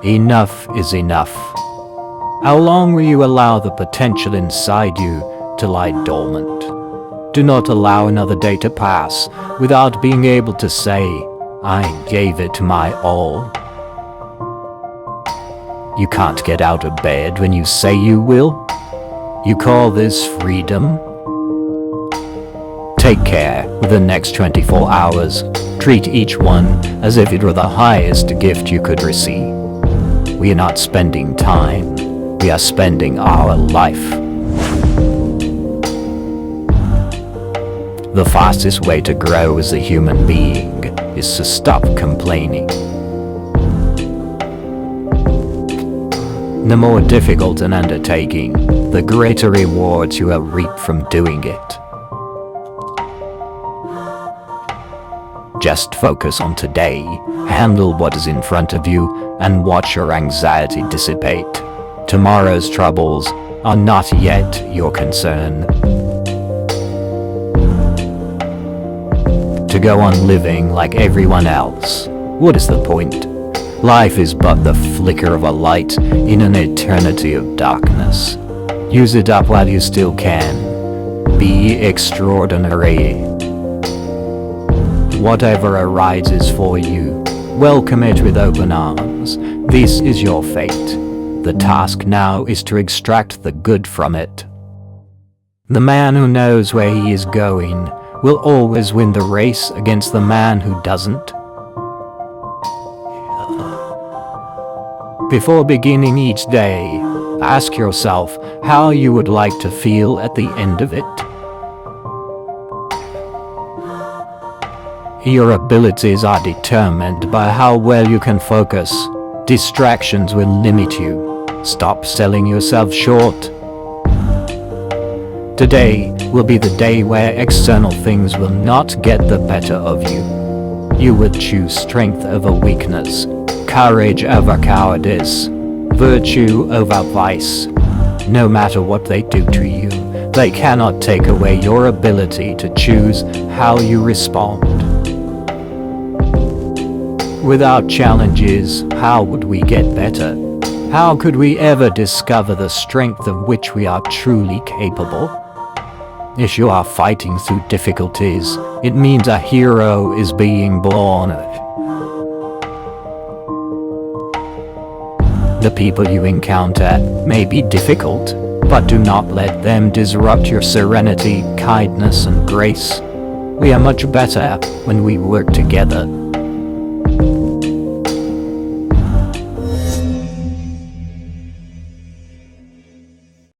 Enough is enough. How long will you allow the potential inside you to lie dormant? Do not allow another day to pass without being able to say, I gave it my all. You can't get out of bed when you say you will. You call this freedom? Take care with the next 24 hours. Treat each one as if it were the highest gift you could receive. We are not spending time. We are spending our life. The fastest way to grow as a human being is to stop complaining. The more difficult an undertaking, the greater rewards you will reap from doing it. Just focus on today, handle what is in front of you, and watch your anxiety dissipate. Tomorrow's troubles are not yet your concern. To go on living like everyone else, what is the point? Life is but the flicker of a light in an eternity of darkness. Use it up while you still can. Be extraordinary. Whatever arises for you, welcome it with open arms. This is your fate. The task now is to extract the good from it. The man who knows where he is going will always win the race against the man who doesn't. Before beginning each day, ask yourself how you would like to feel at the end of it. Your abilities are determined by how well you can focus. Distractions will limit you. Stop selling yourself short. Today will be the day where external things will not get the better of you. You will choose strength over weakness, courage over cowardice, virtue over vice. No matter what they do to you, they cannot take away your ability to choose how you respond. Without challenges, how would we get better? How could we ever discover the strength of which we are truly capable? If you are fighting through difficulties, it means a hero is being born. The people you encounter may be difficult, but do not let them disrupt your serenity, kindness, and grace. We are much better when we work together.